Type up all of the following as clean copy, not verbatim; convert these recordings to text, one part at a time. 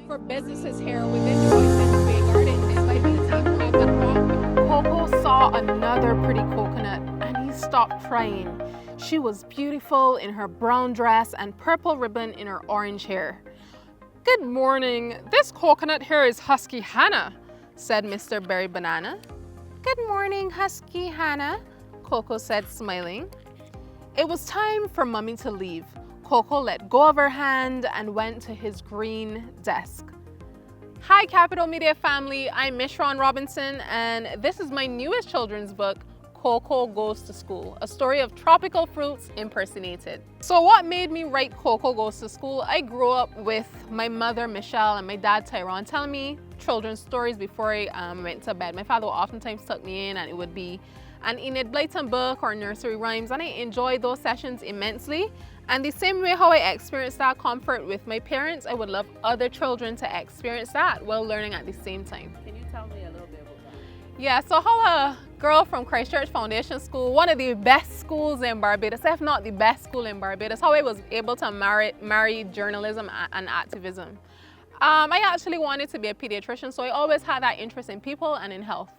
for businesses here within the Ocean Bay Garden. This might be the team at the rock. Coco saw another pretty coconut and he stopped crying. She was beautiful in her brown dress and purple ribbon in her orange hair. "Good morning. This coconut here is Husky Hannah," said Mr. Berry Banana. "Good morning, Husky Hannah," Coco said, smiling. It was time for Mummy to leave. Coco let go of her hand and went to his green desk. Hi, Capital Media family. I'm Michron Robinson, and this is my newest children's book, Coco Goes to School, a story of tropical fruits impersonated. So what made me write Coco Goes to School? I grew up with my mother, Michelle, and my dad, Tyrone, telling me children's stories before I went to bed. My father would oftentimes tuck me in, and it would be an Enid Blyton book or nursery rhymes, and I enjoyed those sessions immensely. And the same way how I experienced that comfort with my parents, I would love other children to experience that while learning at the same time. Can you tell me a little bit about that? Yeah, so how a girl from Christchurch Foundation School, one of the best schools in Barbados, if not the best school in Barbados, how I was able to marry journalism and activism. I actually wanted to be a pediatrician, so I always had that interest in people and in health.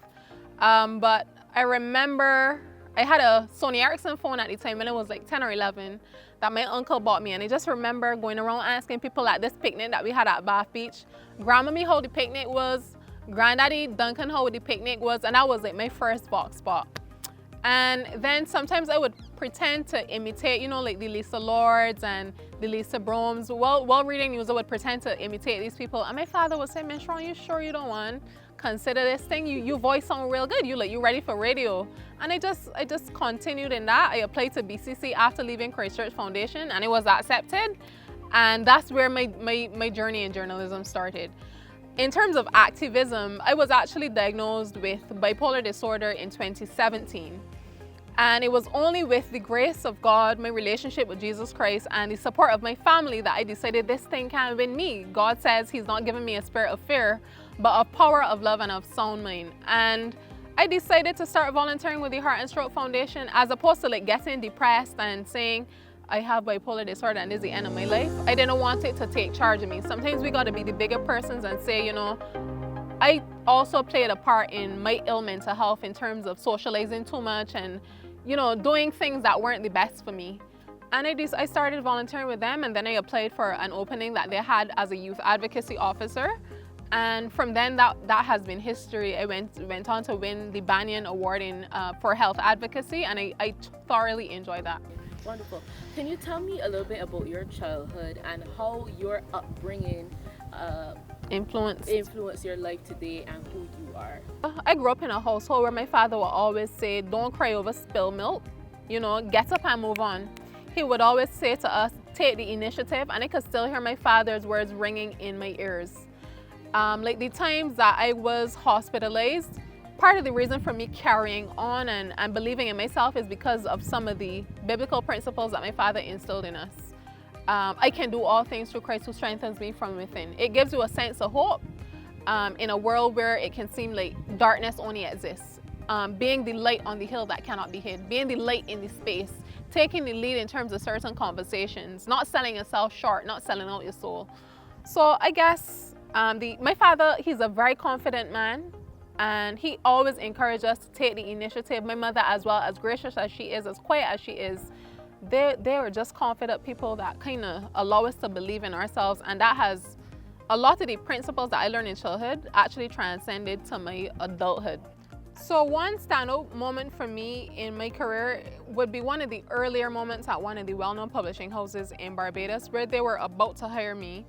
But I remember I had a Sony Ericsson phone at the time when I was like 10 or 11 that my uncle bought me, and I just remember going around asking people at this picnic that we had at Bath Beach, Grandmommy how the picnic was, Granddaddy Duncan how the picnic was, and that was like my first box spot. And then sometimes I would pretend to imitate, you know, like the Lisa Lords and the Lisa Bromes. While reading news, I would pretend to imitate these people, and my father would say, "Michron, you sure you don't want consider this thing? You voice sound real good. You ready for radio?" And I just continued in that. I applied to BCC after leaving Christchurch Foundation, and it was accepted. And that's where my journey in journalism started. In terms of activism, I was actually diagnosed with bipolar disorder in 2017. And it was only with the grace of God, my relationship with Jesus Christ, and the support of my family that I decided this thing can't win me. God says He's not giving me a spirit of fear, but of power, of love, and of sound mind. And I decided to start volunteering with the Heart and Stroke Foundation, as opposed to like getting depressed and saying, I have bipolar disorder and this is the end of my life. I didn't want it to take charge of me. Sometimes we gotta be the bigger persons and say, you know, I also played a part in my ill mental health in terms of socializing too much and, you know, doing things that weren't the best for me. And I started volunteering with them, and then I applied for an opening that they had as a youth advocacy officer. And from then, that has been history. I went on to win the Barbadian Award for health advocacy, and I thoroughly enjoyed that. Wonderful. Can you tell me a little bit about your childhood and how your upbringing influence your life today and who you are? I grew up in a household where my father would always say, "Don't cry over spilled milk, you know, get up and move on." He would always say to us, "Take the initiative," and I could still hear my father's words ringing in my ears. Like the times that I was hospitalized, part of the reason for me carrying on and believing in myself is because of some of the biblical principles that my father instilled in us. I can do all things through Christ who strengthens me from within. It gives you a sense of hope in a world where it can seem like darkness only exists. Being the light on the hill that cannot be hid, being the light in the space, taking the lead in terms of certain conversations, not selling yourself short, not selling out your soul. So I guess my father, he's a very confident man, and he always encouraged us to take the initiative. My mother, as well, as gracious as she is, as quiet as she is, they are just confident people that kind of allow us to believe in ourselves, and that has a lot of the principles that I learned in childhood actually transcended to my adulthood. So one standout moment for me in my career would be one of the earlier moments at one of the well-known publishing houses in Barbados where they were about to hire me.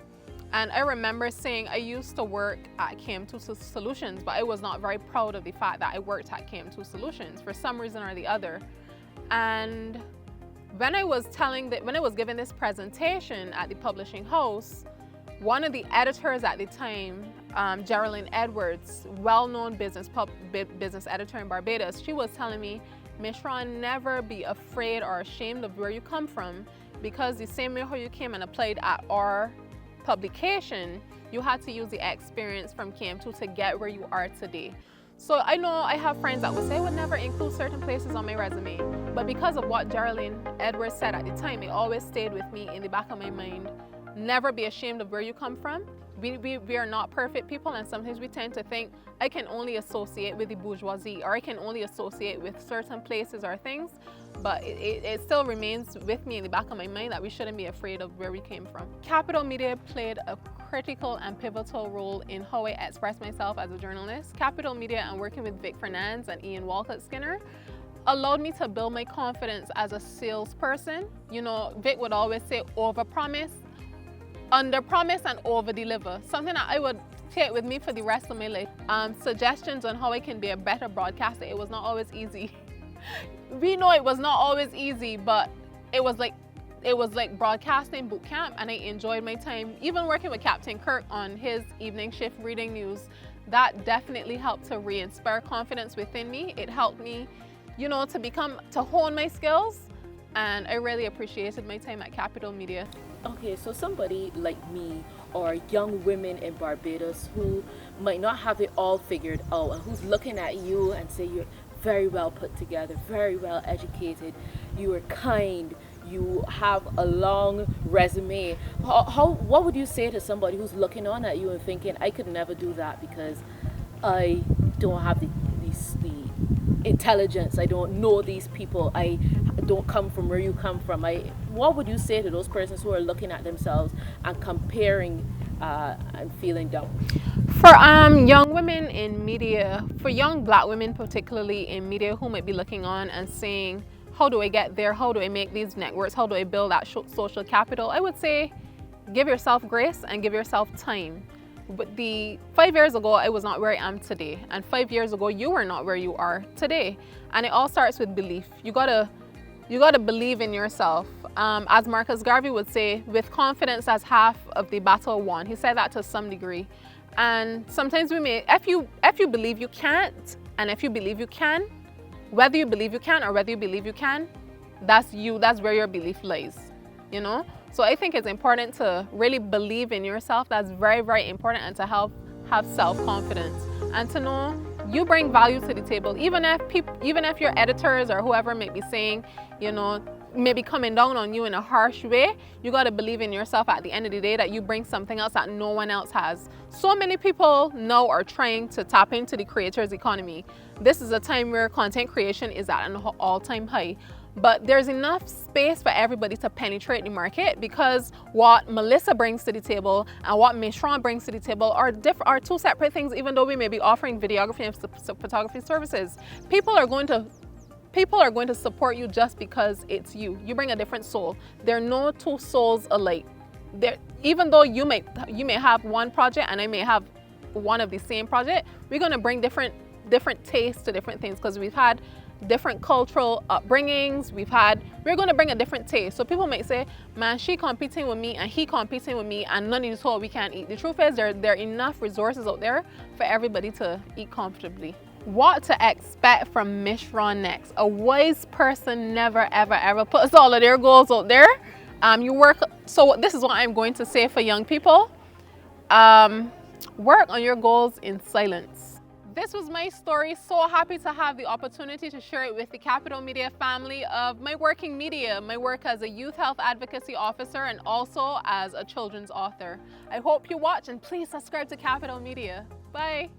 And I remember saying I used to work at KM2 Solutions, but I was not very proud of the fact that I worked at KM2 Solutions for some reason or the other. And when I was giving this presentation at the publishing house, one of the editors at the time, Geraldine Edwards, well-known business editor in Barbados, she was telling me, "Michron, never be afraid or ashamed of where you come from, because the same way how you came and applied at our publication, you had to use the experience from KM2 to get where you are today." So I know I have friends that would say I would never include certain places on my resume, but because of what Geraldine Edwards said at the time, it always stayed with me in the back of my mind. never be ashamed of where you come from. We are not perfect people, and sometimes we tend to think, I can only associate with the bourgeoisie, or I can only associate with certain places or things, but it still remains with me in the back of my mind that we shouldn't be afraid of where we came from. Capital Media played a critical and pivotal role in how I express myself as a journalist. Capital Media and working with Vic Fernandez and Ian Walcott Skinner allowed me to build my confidence as a salesperson. You know, Vic would always say overpromise, underpromise, and overdeliver. Something that I would take with me for the rest of my life. Suggestions on how I can be a better broadcaster. It was not always easy. We know it was not always easy, but it was like broadcasting boot camp, and I enjoyed my time. Even working with Captain Kirk on his evening shift reading news, that definitely helped to re-inspire confidence within me. It helped me, you know, to hone my skills, and I really appreciated my time at Capital Media. Okay, so somebody like me or young women in Barbados who might not have it all figured out and who's looking at you and say you're very well put together, very well educated, you are kind, you have a long resume. What would you say to somebody who's looking on at you and thinking, I could never do that because I don't have the intelligence, I don't know these people, I don't come from where you come from. What would you say to those persons who are looking at themselves and comparing and feeling down? For young women in media, for young Black women particularly in media who might be looking on and saying, how do I get there? How do I make these networks? How do I build that social capital? I would say give yourself grace and give yourself time. But 5 years ago, I was not where I am today. And 5 years ago, you were not where you are today. And it all starts with belief. You gotta believe in yourself. As Marcus Garvey would say, with confidence, that's half of the battle won. He said that to some degree. And sometimes if you believe you can't, and if you believe you can, whether you believe you can or whether you believe you can, that's where your belief lies, you know? So I think it's important to really believe in yourself. That's very, very important, and to have self-confidence and to know you bring value to the table. Even if your editors or whoever may be saying, you know, maybe coming down on you in a harsh way, you got to believe in yourself at the end of the day that you bring something else that no one else has. So many people now are trying to tap into the creators economy. This is a time where content creation is at an all-time high. But there's enough space for everybody to penetrate the market, because what Melissa brings to the table and what Michron brings to the table are two separate things, even though we may be offering videography and photography services. People are going to support you just because it's you. You bring a different soul. There are no two souls alike. Even though you may have one project and I may have one of the same project, we're going to bring different tastes to different things, because we've had different cultural upbringings. We're going to bring a different taste. So people might say, man, she competing with me and he competing with me, and none of this whole we can't eat. The truth is there are enough resources out there for everybody to eat comfortably. What to expect from Michron next? A wise person never, ever, ever puts all of their goals out there. So this is what I'm going to say for young people. Work on your goals in silence. This was my story. So happy to have the opportunity to share it with the Capital Media family of my working media, my work as a youth health advocacy officer and also as a children's author. I hope you watch, and please subscribe to Capital Media. Bye.